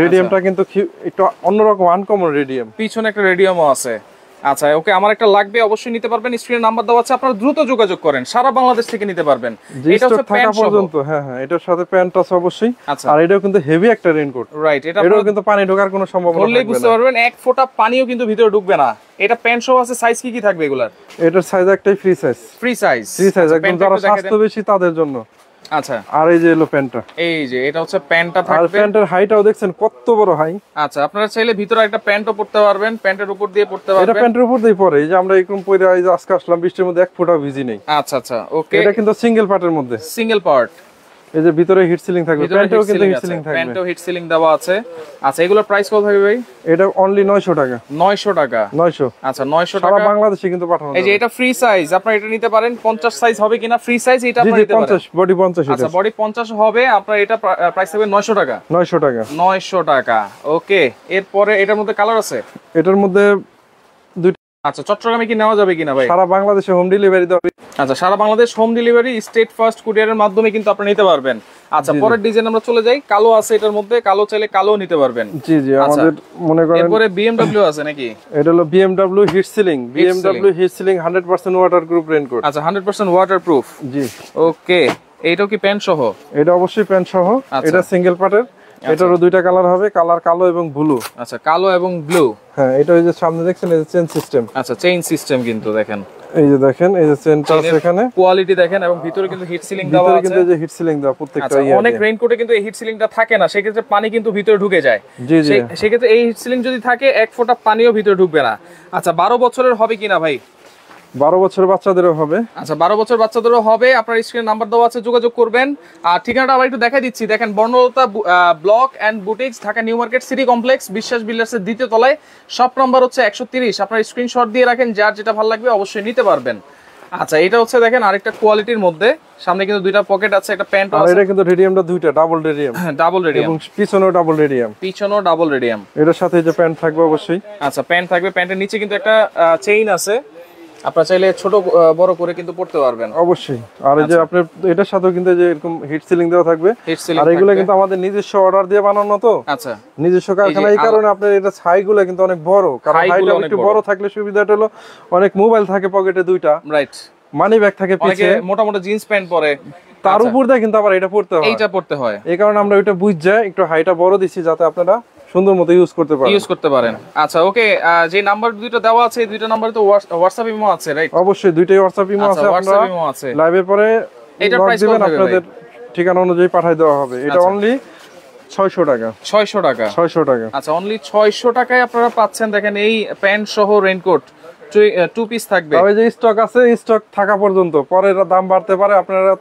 Speaker 2: রেডিয়ামটা কিন্তু একটু অন্যরকম, আনকমন রেডিয়াম, পিছনে একটা রেডিয়ামও আছে।
Speaker 1: আচ্ছা, ওকে, আমার একটা লাগবে, অবশ্যই নিতে পারবেন। স্ক্রিনে নাম্বার দেওয়া আছে, আপনারা দ্রুত যোগাযোগ করেন, সারা বাংলাদেশ থেকে নিতে পারবেন।
Speaker 2: এটা হচ্ছে প্যান্ট পর্যন্ত। হ্যাঁ, এটার সাথে প্যান্ট আছে অবশ্যই। আর এটাও কিন্তু হেভি একটা রেইনকোট, রাইট। এটাও কিন্তু পানি ঢোকার কোনো সম্ভাবনা নেই,
Speaker 1: বললেই বুঝতে পারবেন, এক ফোঁটা পানিও কিন্তু ভিতরে ঢুকবে না। এটা প্যান্ট সহ আছে। সাইজ কি থাকবে এগুলার?
Speaker 2: এটার সাইজ একটাই, ফ্রি সাইজ, একদম যারা স্বাস্থ্য বেশি তাদের জন্য।
Speaker 1: আচ্ছা,
Speaker 2: আর এই যে হলো প্যান্টটা,
Speaker 1: এই যে এটা হচ্ছে প্যান্টটা থাকবে।
Speaker 2: আর প্যান্টের হাইটাও দেখছেন কত বড় হাই।
Speaker 1: আচ্ছা, আপনারা চাইলে ভিতরে একটা প্যান্টও পরতে পারবেন, প্যান্টের উপর দিয়ে পরতে পারবেন।
Speaker 2: এটা প্যান্টের উপর দিয়ে পরে, এই যে আমরা এরকম পরে এই যে আজকে আসলাম, বৃষ্টির মধ্যে এক ফোঁটা ভিজি নেই।
Speaker 1: আচ্ছা, ওকে,
Speaker 2: এটা কিন্তু সিঙ্গেল পার্টের মধ্যে,
Speaker 1: সিঙ্গেল পার্ট।
Speaker 2: এই যে ভিতরে হিট সিলিং থাকবে, প্যান্টেও কিন্তু হিট সিলিং থাকবে,
Speaker 1: প্যান্টেও হিট সিলিং দেওয়া আছে। আচ্ছা, এগুলোর প্রাইস কত থাকবে ভাই?
Speaker 2: এটা অনলি 900 টাকা।
Speaker 1: 900 টাকা।
Speaker 2: 900।
Speaker 1: আচ্ছা, 900 টাকা।
Speaker 2: সারা বাংলাদেশে কিন্তু পাঠানো।
Speaker 1: এই যে এটা ফ্রি সাইজ, আপনারা এটা নিতে পারেন। 50 সাইজ হবে কিনা? ফ্রি সাইজ এটা আপনারা নিতে পারেন।
Speaker 2: 50 বডি 50।
Speaker 1: আচ্ছা, বডি 50 হবে, আপনার এটা প্রাইস থাকবে 900 টাকা।
Speaker 2: 900
Speaker 1: টাকা। ওকে, এরপরে এটার মধ্যে কালার আছে?
Speaker 2: এটার মধ্যে দুইটা।
Speaker 1: আচ্ছা, চট্টগ্রামে কি নেওয়া যাবে কিনা ভাই?
Speaker 2: সারা বাংলাদেশে হোম ডেলিভারি দেওয়া।
Speaker 1: আচ্ছা, সারা Bangladesh home delivery, Steadfast কুরিয়ারের মাধ্যমে কিন্তু আপনি নিতে পারবেন। আচ্ছা, পরের ডিজাইন আমরা চলে যাই। কালো আছে এটার মধ্যে, কালো চাইলে কালো নিতে পারবেন।
Speaker 2: জি, আমাদের মনে করেন।
Speaker 1: এরপরে BMW আছে নাকি?
Speaker 2: এটা হলো BMW heat sealing, BMW heat sealing 100% waterproof raincoat.
Speaker 1: আচ্ছা, 100% ওয়াটারপ্রুফ। জি, ওকে। এইটাও কি প্যান্ট সহ?
Speaker 2: এটা অবশ্যই প্যান্ট সহ। এটা সিঙ্গেল পার্টের। এটারও দুইটা কালার হবে, কালো এবং ব্লু।
Speaker 1: আচ্ছা, কালো এবং ব্লু।
Speaker 2: হ্যাঁ, এটা ওই যে সামনে দেখছেন, এই যে চেইন সিস্টেম।
Speaker 1: আচ্ছা, চেইন সিস্টেম কিন্তু দেখেন,
Speaker 2: এই যে দেখেন, এই যে চেইনটা আছে এখানে,
Speaker 1: কোয়ালিটি দেখেন, এবং ভিতরে কিন্তু হিট সিলিং দেওয়া আছে।
Speaker 2: ভিতরে কিন্তু যে হিট সিলিং দেওয়া প্রত্যেকটা।
Speaker 1: অনেক রেইনকোটে কিন্তু এই হিট সিলিংটা থাকে না, সেক্ষেত্রে পানি কিন্তু ভিতরে ঢুকে যায়।
Speaker 2: জি,
Speaker 1: সেক্ষেত্রে এই হিট সিলিং যদি থাকে, এক ফোঁটা পানিও ভিতরে ঢুকবে না। আচ্ছা, 12 বছরের হবে কিনা ভাই?
Speaker 2: 12 বছরের বাচ্চাদেরও হবে।
Speaker 1: আচ্ছা 12 বছর বাচ্চাদেরও হবে। আপনার স্ক্রিনে নাম্বার দেওয়া আছে, যোগাযোগ করবেন। আর ঠিকানাটা আবার একটু দেখাই দিচ্ছি, দেখেন Bornolota block and boutiques, Dhaka New Market city complex, Biswas বিল্ডার্সের দ্বিতীয় তলায়। শপ নাম্বার হচ্ছে 130। আপনার স্ক্রিনশট দিয়ে রাখেন, যার যেটা ভালো লাগবে অবশ্যই নিতে পারবেন। আচ্ছা এটা হচ্ছে দেখেন আরেকটা কোয়ালিটির মধ্যে, সামনে কিন্তু দুইটা পকেট আছে, একটা প্যান্ট আছে।
Speaker 2: আর এটা কিন্তু রেডিয়ামটা দুইটা, ডাবল রেডিয়াম।
Speaker 1: হ্যাঁ ডাবল রেডিয়াম,
Speaker 2: এবং পিছনেও ডাবল রেডিয়াম।
Speaker 1: পিছনেও ডাবল রেডিয়াম।
Speaker 2: এটার সাথে যে প্যান্ট থাকবে অবশ্যই।
Speaker 1: আচ্ছা প্যান্ট থাকবে, প্যান্টের নিচে কিন্তু একটা চেইন আছে, আপনারা চাইলে ছোট বড় করে কিন্তু পড়তে পারবেন
Speaker 2: অবশ্যই। আর এই যে আপনার এটার সাথেও কিন্তু যে এরকম হিট সিলিং দেওয়া থাকবে। আর এগুলো কিন্তু আমাদের নিজস্ব অর্ডার দিয়ে বানানো, তো
Speaker 1: আচ্ছা
Speaker 2: নিজস্ব কারখানা, এই কারণে আপনার এটা ছাইগুলো কিন্তু অনেক বড়। কারণ হাইটটা একটু বড় থাকলে সুবিধাটা হলো অনেক মোবাইল থাকে পকেটে দুইটা,
Speaker 1: রাইট,
Speaker 2: মানি ব্যাগ থাকে পিছে,
Speaker 1: মোটা মোটা জিন্স প্যান্ট পরে,
Speaker 2: তার উপর দিয়ে কিন্তু আবার এটা পড়তে হয়,
Speaker 1: এইটা পড়তে হয়।
Speaker 2: এই কারণে আমরা ওইটা বুঝে একটু হাইটটা বড় দিচ্ছি, যাতে আপনারা সুন্দর মতো ইউজ করতে পারেন।
Speaker 1: আচ্ছা ওকে, যে নাম্বার দুইটা দেওয়া আছে, এই দুইটা নাম্বারে তো হোয়াটসঅ্যাপ ইমো আছে, রাইট?
Speaker 2: অবশ্যই দুইটাই হোয়াটসঅ্যাপ ইমো আছে। আপনারা লাইভের পরে
Speaker 1: এটা প্রাইস
Speaker 2: দিবেন, আপনাদের ঠিকানা অনুযায়ী পাঠিয়ে দেওয়া হবে। এটা অনলি 600 টাকা।
Speaker 1: 600 টাকা,
Speaker 2: 600 টাকা।
Speaker 1: আচ্ছা অনলি 600 টাকায় আপনারা পাচ্ছেন। দেখেন এই প্যান্ট সহ রেইনকোট, 2 পিস থাকবে।
Speaker 2: তবে যে স্টক আছে, স্টক থাকা পর্যন্ত, পরে দাম বাড়তে পারে, আপনারা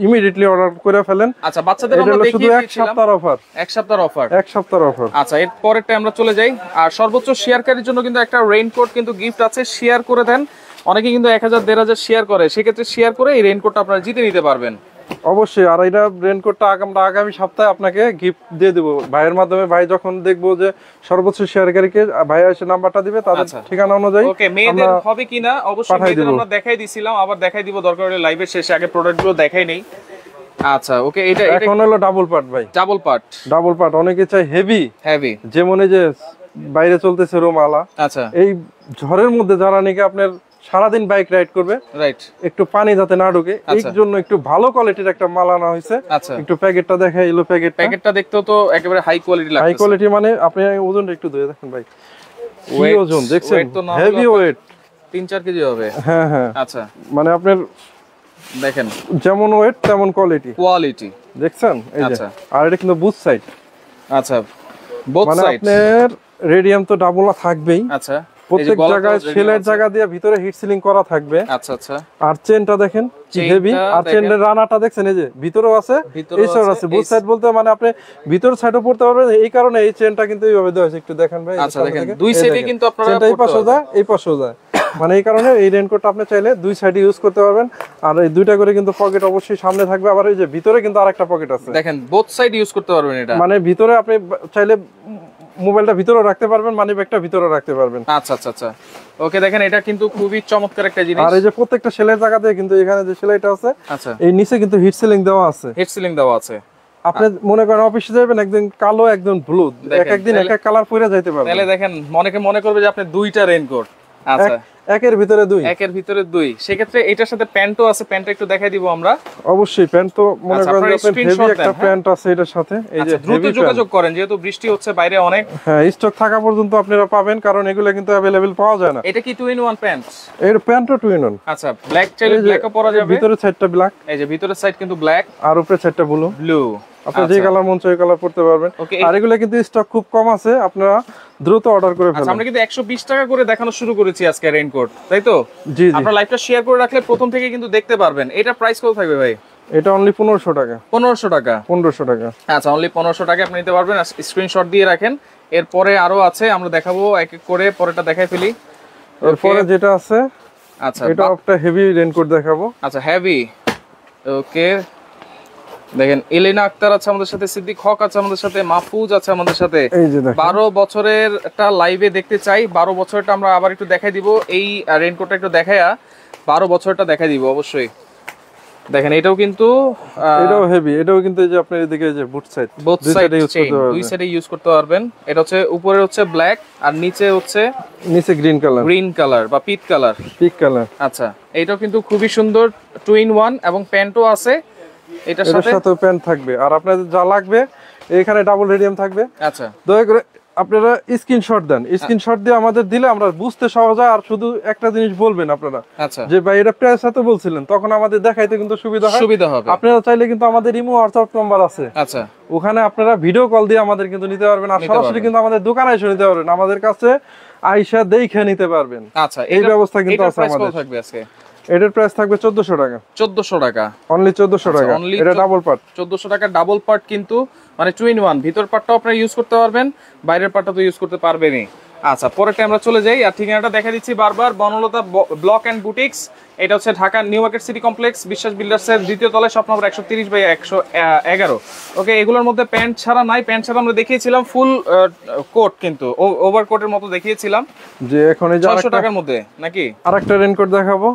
Speaker 2: ইমিডিয়েটলি অর্ডার করে ফেলেন।
Speaker 1: আচ্ছা বাচ্চাদের আমরা দেখিয়ে
Speaker 2: দিয়েছিলাম, 1 সপ্তাহের অফার,
Speaker 1: 1 সপ্তাহের অফার,
Speaker 2: 1 সপ্তাহের অফার।
Speaker 1: আচ্ছা এর পরেরটা আমরা চলে যাই। আর সর্বোচ্চ শেয়ারকারীর জন্য কিন্তু একটা রেইনকোট কিন্তু গিফট আছে, শেয়ার করে দেন। অনেকে কিন্তু 1000 1500 শেয়ার করে, সেক্ষেত্রে শেয়ার করে এই রেইনকোটটা আপনারা জিতে নিতে পারবেন
Speaker 2: অবশ্যই। আর এটা রেইনকোটটা আমরা আগামী সপ্তাহে আপনাকে গিফট দিয়ে দেব ভাইয়ের মাধ্যমে। ভাই যখন দেখবো যে সর্বোচ্চ শেয়ারকারীকে, ভাই এসে নাম্বারটা দিবে, তাদের ঠিকানা অনুযায়ী।
Speaker 1: ওকে, মেয়েদের হবে কিনা অবশ্যই মেয়েদের আমরা দেখাই দিছিলাম, আবার দেখাই দিব দরকার হলে লাইভের শেষে। আগে প্রোডাক্টগুলো দেখাই নেই। আচ্ছা ওকে, এটা
Speaker 2: এখন হলো ডাবল পার্ট ভাই,
Speaker 1: ডাবল পার্ট।
Speaker 2: অনেকে চাই হেভি, যেমন এই যে বাইরে চলতেছে রোমালা।
Speaker 1: আচ্ছা
Speaker 2: এই ঝড়ের মধ্যে যারা নাকি আপনার সারাদিন বাইক রাইড করবে,
Speaker 1: রাইট,
Speaker 2: একটু পানি যাতে না ঢোকে, এই জন্য একটু ভালো কোয়ালিটির একটা মাল আনা হয়েছে। একটু প্যাকেটটা দেখাই, এলো প্যাকেটটা
Speaker 1: দেখতেও তো একেবারে হাই কোয়ালিটি লাগছে।
Speaker 2: হাই কোয়ালিটি মানে আপনি ওজনটা একটু ধরে দেখেন ভাই, কি ওজন দেখছেন, হেভি ওয়েট,
Speaker 1: 3-4 কেজি হবে।
Speaker 2: হ্যাঁ হ্যাঁ,
Speaker 1: আচ্ছা মানে
Speaker 2: আপনার
Speaker 1: দেখেন
Speaker 2: যেমন ওয়েট তেমন কোয়ালিটি দেখছেন। এই যে, আর এটা কিন্তু বুথ সাইড।
Speaker 1: আচ্ছা বোথ সাইড,
Speaker 2: মানে আপনার রেডিয়াম তো ডাবল থাকবেই।
Speaker 1: আচ্ছা
Speaker 2: প্রত্যেক জায়গায় সেলের জায়গা দিয়ে ভিতরে হিট সিলিং করা থাকবে।
Speaker 1: আচ্ছা আচ্ছা,
Speaker 2: আর চেনটা দেখেন কি হেভি, আর চেনের রানাটা দেখছেন, এই যে ভিতরেও আছে, এই সাইড আছে। বুথ সাইড বলতে মানে আপনি ভিতর সাইডও পড়তে পারবেন, এই কারণে এই চেনটা কিন্তু এইভাবে দেওয়া আছে। একটু দেখেন ভাই,
Speaker 1: আচ্ছা দেখেন দুই সাইডে কিন্তু আপনারা
Speaker 2: চেনটা এই পাশে যায়, এই পাশেও যায়, মানে এই কারণে এই রেইনকোটটা আপনি চাইলে দুই সাইডে ইউজ করতে পারবেন। আর এই দুইটা করে কিন্তু পকেট অবশ্যই সামনে থাকবে, আবার এই যে ভিতরে কিন্তু আরেকটা পকেট আছে,
Speaker 1: দেখেন বোথ সাইড ইউজ করতে পারবেন। এটা মানে
Speaker 2: ভিতরে আপনি চাইলে মোবাইলটা ভিতরেও রাখতে পারবেন, মানি ব্যাগটা ভিতরে রাখতে পারবেন।
Speaker 1: আচ্ছা আচ্ছা আচ্ছা, ওকে দেখেন এটা কিন্তু খুবই চমৎকার একটা জিনিস।
Speaker 2: আর এই যে প্রত্যেকটা সেলের জায়গাতে কিন্তু এখানে যে সেলাইটা আছে,
Speaker 1: আচ্ছা এই
Speaker 2: নিচে কিন্তু হিট সিলিং দেওয়া আছে। আপনি মনে করেন অফিসে যাবেন, একদিন কালো একদম ব্লু, একদিন এক এক কালার পরে যাইতে পারবেন।
Speaker 1: তাহলে দেখেন অনেকে মনে করবে যে আপনি দুইটা রেইনকোট। আচ্ছা
Speaker 2: একের ভিতরে দুই,
Speaker 1: সেক্ষেত্রে এটার সাথে প্যান্টও আছে, প্যান্টটা একটু দেখাই দিব আমরা।
Speaker 2: অবশ্যই প্যান্ট তো মনে করেন যে আপনার হেভি একটা প্যান্ট আছে এটার সাথে। এই যে
Speaker 1: দ্রুত যোগাযোগ করেন, যেহেতু বৃষ্টি হচ্ছে বাইরে অনেক।
Speaker 2: হ্যাঁ, স্টক থাকা পর্যন্ত আপনারা পাবেন, কারণ এগুলো কিন্তু अवेलेबल পাওয়া যায় না।
Speaker 1: এটা কি 2-in-1 প্যান্ট?
Speaker 2: এর প্যান্টও 2-in-1।
Speaker 1: আচ্ছা, ব্ল্যাক চাইলে ব্ল্যাকও পরা যাবে।
Speaker 2: ভিতরের সাইডটা ব্ল্যাক,
Speaker 1: এই যে ভিতরের সাইড কিন্তু ব্ল্যাক,
Speaker 2: আর উপরের সাইডটা ব্লু। আপনি যে কালার মন চাই কালার পড়তে পারবেন। আর এগুলো কিন্তু স্টক খুব কম আছে, আপনারা দ্রুত অর্ডার করে ফেলুন।
Speaker 1: আমরা কিন্তু 120 টাকা করে দেখানো শুরু করেছি আজকে রেইনকোট, তাই তো?
Speaker 2: জি জি,
Speaker 1: আপনারা লাইভটা শেয়ার করে রাখলে প্রথম থেকে কিন্তু দেখতে পারবেন। এটা প্রাইস কত থাকবে ভাই?
Speaker 2: এটা অনলি 1500 টাকা।
Speaker 1: 1500 টাকা।
Speaker 2: 1500 টাকা।
Speaker 1: আচ্ছা, অনলি 1500 টাকা আপনি নিতে পারবেন। স্ক্রিনশট দিয়ে রাখেন। এরপরে আরো আছে, আমরা দেখাবো এক এক করে, পরেরটা দেখাই ফেলি।
Speaker 2: এরপরে যেটা আছে,
Speaker 1: আচ্ছা
Speaker 2: এটা একটা হেভি রেইনকোট দেখাবো।
Speaker 1: আচ্ছা, হেভি। ওকে, দেখেন এলিনা আক্তার আছে আমাদের সাথে, সিদ্দিক হক আছে আমাদের সাথে, মাহফুজ আছে আমাদের সাথে। 12 বছরের একটা লাইভে দেখতে চাই। 12 বছরটা আমরা আবার একটু দেখাই দিব। এই রেইনকোটটা একটু দেখায়া 12 বছরটা দেখাই দিব অবশ্যই। দেখেন এটাও কিন্তু
Speaker 2: এটাও হেভি, এটাও কিন্তু এই যে আপনার এদিকে যে বুট সাইড,
Speaker 1: বোথ সাইডে ইউজ করতে পারবেন, দুই সাইডে ইউজ করতে পারবেন। এটা হচ্ছে উপরে হচ্ছে ব্ল্যাক আর নিচে হচ্ছে গ্রিন কালার বা পিট কালার। আচ্ছা, এটাও কিন্তু খুবই সুন্দর, 2-in-1 এবং প্যান্টও আছে। এটার সাথে
Speaker 2: প্যান্ট থাকবে। আর আপনাদের যা লাগবে, এখানে ডাবল রেডিয়াম থাকবে।
Speaker 1: আচ্ছা,
Speaker 2: দয়া করে আপনারা স্ক্রিনশট দেন, স্ক্রিনশট দিয়ে আমাদের দিলে আমরা বুঝতে সহজ হয়। আর শুধু একটা জিনিস বলবেন আপনারা, যে ভাই এটা প্রাইস এত বলছিলেন, তখন আমাদের দেখাইতে কিন্তু সুবিধা হবে। আপনারা চাইলে কিন্তু আমাদের ইমো হোয়াটসঅ্যাপ নাম্বার আছে, ওখানে আপনারা ভিডিও কল দিয়ে আমাদের কিন্তু নিতে পারবেন। আর সরাসরি কিন্তু আমাদের দোকানে এসে নিতে পারবেন, আমাদের কাছে আইসা দেখে নিতে পারবেন। এই ব্যবস্থা কিন্তু আছে আমাদের। এটার প্রাইস থাকবে 1400 টাকা।
Speaker 1: 1400 টাকা,
Speaker 2: অনলি 1400 টাকা। এটা ডাবল পার্ট,
Speaker 1: 1400 টাকা ডাবল পার্ট, কিন্তু মানে 2 in 1, ভিতর পার্টটাও আপনারা ইউজ করতে পারবেন, বাইরের পার্টটা তো ইউজ করতে পারবেনই। আচ্ছা, পরেরটা আমরা চলে যাই। আর ঠিকানাটা দেখা দিচ্ছি বারবার, বনলতা ব্লক এন্ড বুটিক্স। এটা হচ্ছে Dhaka New Market city complex, Biswas বিল্ডার্সের দ্বিতীয় তলায়, শপ নম্বর 130/111। ওকে, এগুলোর মধ্যে প্যান্ট ছাড়া নাই। প্যান্ট ছাড়া আমরা দেখিয়েছিলাম ফুল কোট, কিন্তু ওভার কোটের মতো দেখিয়েছিলাম, যে এখন এই 600 টাকার মধ্যে নাকি। আরেকটা রেইনকোট দেখাবো,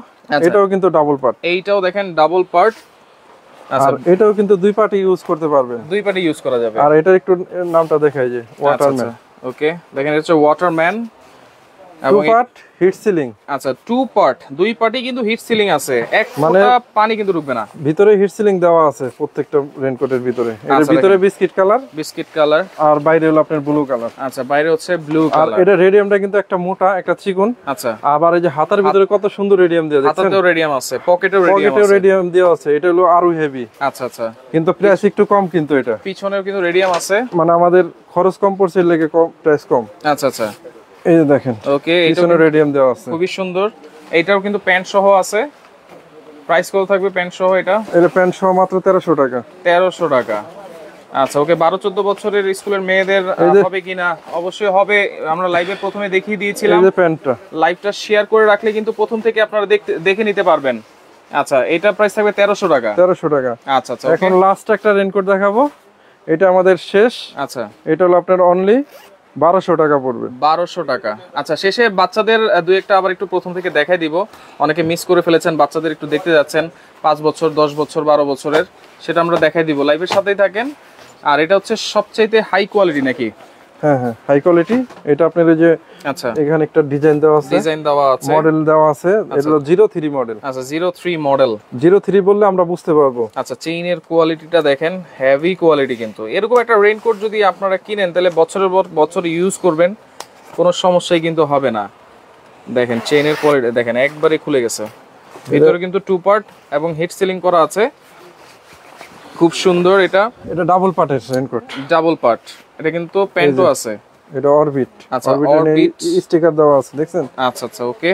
Speaker 1: এটাও কিন্তু ডাবল পার্ট। এইটাও দেখেন ডাবল পার্ট। আচ্ছা, এটাও কিন্তু দুই পার্টি ইউজ করতে পারবেন, দুই পার্টি ইউজ করা যাবে। আর এটা একটু নামটা দেখাই, যে ওয়াটারম্যান। ওকে, দেখেন এটা হচ্ছে ওয়াটারম্যান এবং পার্ট হিট সিলিং। আচ্ছা, টু পার্ট, দুই পার্টি কিন্তু হিট সিলিং আছে, এক ফোঁটা পানি কিন্তু ঢুকবে না। ভিতরে হিট সিলিং দেওয়া আছে প্রত্যেকটা রেইনকোটের ভিতরে। এর ভিতরে বিস্কিট কালার, আর বাইরে হলো আপনার ব্লু কালার। আচ্ছা, বাইরে হচ্ছে ব্লু কালার। আর এটা রেডিয়ামটা কিন্তু একটা মোটা, একটা চিকন। আচ্ছা, আবার এই যে হাতার ভিতরে কত সুন্দর রেডিয়াম দেওয়া আছে, হাতাতেও রেডিয়াম আছে, পকেটেও রেডিয়াম দেওয়া আছে। এটা হলো আরো হেভি। আচ্ছা আচ্ছা, কিন্তু প্রাইস একটু কম, কিন্তু এটা পিছনেও কিন্তু রেডিয়াম আছে, মানে আমাদের খরচ কম পড়ছে, লেগে কম, প্রাইস কম। আচ্ছা আচ্ছা, এই যে দেখেন। ওকে, পিছনে রেডিয়াম দেওয়া আছে, খুবই সুন্দর। এইটাও কিন্তু প্যান্ট সহ আছে। প্রাইস কত থাকবে প্যান্ট সহ? এটা প্যান্ট সহ মাত্র 1300 টাকা। 1300 টাকা। আচ্ছা, ওকে, 12-14 বছরের স্কুলের মেয়েদের হবে কিনা? অবশ্যই হবে। আমরা লাইভের প্রথমে দেখিয়ে দিয়েছিলাম, এই যে প্যান্টটা। লাইভটা শেয়ার করে রাখলে কিন্তু প্রথম থেকে আপনারা দেখে নিতে পারবেন। আচ্ছা, এটা প্রাইস থাকবে 1300 টাকা। 1300 টাকা। আচ্ছা আচ্ছা, এখন লাস্ট একটা রেইনকোট দেখাবো, এটা আমাদের শেষ। আচ্ছা, এটা হলো আপনার অনলি 1200 টাকা পড়বে। 1200 টাকা। আচ্ছা, শেষে বাচ্চাদের দুই একটা আবার একটু প্রথম থেকে দেখাই দিব, অনেকে মিস করে ফেলেছেন, বাচ্চাদের একটু দেখতে যাচ্ছেন, 5 বছর, 10 বছর, 12 বছরের, সেটা আমরা দেখাই দিব। লাইভের সাথেই থাকেন। আর এটা হচ্ছে সবচাইতে হাই কোয়ালিটি নাকি? হ্যাঁ হ্যাঁ, হাই কোয়ালিটি। এটা আপনার এই যে, আচ্ছা, এখানে একটা ডিজাইন দেওয়া আছে, মডেল দেওয়া আছে। এটা হলো 03 মডেল। আচ্ছা, 03 মডেল। 03 বললে আমরা বুঝতে পারবো। আচ্ছা, চেইনের কোয়ালিটিটা দেখেন, হেভি কোয়ালিটি কিন্তু। এরকম একটা রেইনকোট যদি আপনারা কিনেন, তাহলে বছরের পর বছর ইউজ করবেন, কোনো সমস্যাই কিন্তু হবে না। দেখেন চেইনের কোয়ালিটি দেখেন, একবারে খুলে গেছে। ভিতরে কিন্তু টু পার্ট এবং হিট সিলিং করা আছে, খুব সুন্দর। এটা ডাবল পার্টের রেইনকোট, ডাবল পার্ট। এটা কিন্তু প্যান্টও আছে, এটা অরবিট। আচ্ছা, অরবিট স্টিকার দেওয়া আছে, দেখছেন? আচ্ছা আচ্ছা, ওকে,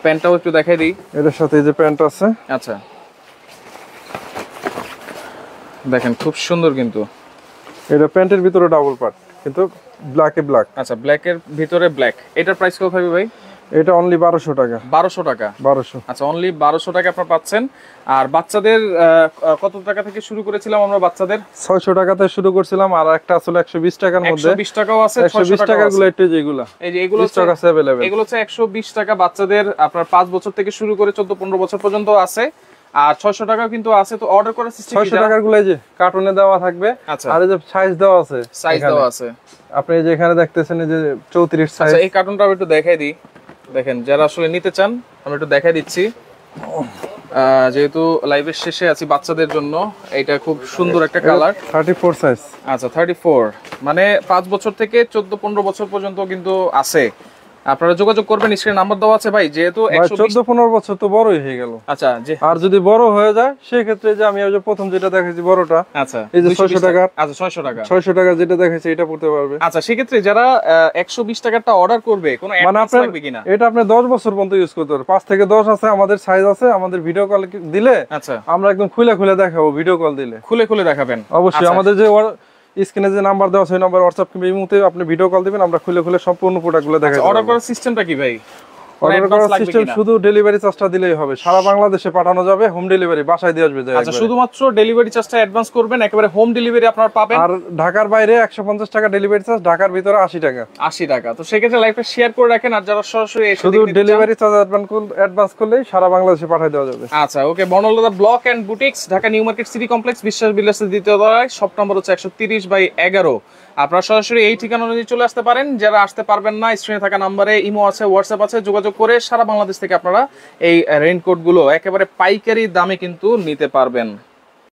Speaker 1: প্যান্টটাও একটু দেখাই দিই। এটার সাথে এই যে প্যান্ট আছে। আচ্ছা, দেখেন খুব সুন্দর কিন্তু। এটা প্যান্টের ভিতরে ডাবল পার্ট, কিন্তু ব্ল্যাক এ ব্ল্যাক। আচ্ছা, ব্ল্যাক এর ভিতরে ব্ল্যাক। এটার প্রাইস কত থাকবে ভাই? এটা অনলি 1200 টাকা। 1200 টাকা। 1200। আচ্ছা, অনলি 1200 টাকা আপনারা পাচ্ছেন। আর বাচ্চাদের কত টাকা থেকে শুরু করেছিলাম আমরা? বাচ্চাদের 600 টাকা থেকে শুরু করেছিলাম। আর একটা আসলে 120 টাকার মধ্যে, 120 টাকাও আছে, 600 টাকার গুলো একটু, যেগুলো এই যে এগুলো স্টক আছে अवेलेबल। এগুলো হচ্ছে 120 টাকা বাচ্চাদের, আপনার 5 বছর থেকে শুরু করে 14-15 বছর পর্যন্ত আছে। আর 600 টাকাও কিন্তু আছে। তো অর্ডার করার সিস্টেম 600 টাকার গুলো এই যে কার্টুনে দেওয়া থাকবে। আর এই যে সাইজ দেওয়া আছে, সাইজ দেওয়া আছে। আপনি এই যে এখানে দেখতেছেন এই যে 34 সাইজ। আচ্ছা, এই কার্টুনটা আমি একটু দেখাই দিই। দেখেন, যারা আসলে নিতে চান আমি একটু দেখাই দিচ্ছি, যেহেতু লাইভের শেষে আছি। বাচ্চাদের জন্য এটা খুব সুন্দর একটা কালার, 34 সাইজ। আচ্ছা, 34 মানে 5 বছর থেকে 14-15 বছর পর্যন্ত কিন্তু আছে। আপনারা যোগাযোগ করবেন, স্ক্রিনে নাম্বার দেওয়া আছে। ভাই, যেহেতু 14-15 বছর তো বড়ই হয়ে গেল। আচ্ছা, আর যদি বড় হয়ে যায় সেই ক্ষেত্রে যে আমি ওই যে প্রথম যেটা দেখাইছি বড়টা, আচ্ছা, এই যে 600 টাকা। আচ্ছা, 600 টাকা, 600 টাকা যেটা দেখাইছি এটা পড়তে পারবে। আচ্ছা, সেই ক্ষেত্রে যারা 120 টাকাটা অর্ডার করবে, কোনো অ্যাডভান্স লাগবে কিনা? এটা আপনি 10 বছর পর্যন্ত ইউজ করতে পারবেন। 5 থেকে 10 আছে, আমাদের সাইজ আছে। আমাদের ভিডিও কল দিলে, আচ্ছা, আমরা একদম খুলে খুলে দেখাবো। ভিডিও কল দিলে খুলে খুলে দেখাবেন অবশ্যই। আমাদের যে স্ক্রিনে যে নাম্বার দেওয়া আছে, ওই নাম্বার WhatsApp কিংবা ইমোতে আপনি ভিডিও কল দিবেন, আমরা খুলে খুলে সম্পূর্ণ প্রোডাক্টগুলো দেখাই দেব। অর্ডার করার সিস্টেমটা কি ভাই? অর্ডার করার সিস্টেম শুধু ডেলিভারি চার্জটা দিলেই হবে। সারা বাংলাদেশে পাঠানো যাবে, হোম ডেলিভারি, বাসায় দিয়ে আসবে। আচ্ছা, শুধুমাত্র ডেলিভারি চার্জটা অ্যাডভান্স করবেন, একেবারে হোম ডেলিভারি আপনারা পাবেন। আর ঢাকার বাইরে 150 টাকা ডেলিভারি চার্জ, ঢাকার ভিতরে 80 টাকা। 80 টাকা। তো সেক্ষেত্রে লাইভটা শেয়ার করে রাখেন। আর যারা সরাসরি এসে শুধু ডেলিভারি চার্জ অ্যাডভান্স করলেই সারা বাংলাদেশে পাঠিয়ে দেওয়া যাবে। আচ্ছা, okay, Bonolota block and boutiques, Dhaka New Market city complex, Biswas বিল্ডার্সের দ্বিতীয় তলায়, শপ নম্বর হচ্ছে 130/11। আপনারা সরাসরি এই ঠিকানা অনুযায়ী চলে আসতে পারেন। যারা আসতে পারবেন না, স্ক্রিনে থাকা নম্বরে ইমো আছে, হোয়াটসঅ্যাপ আছে, যোগাযোগ করে সারা বাংলাদেশ থেকে আপনারা এই রেইনকোট গুলো একেবারে পাইকারি দামে কিন্তু নিতে পারবেন।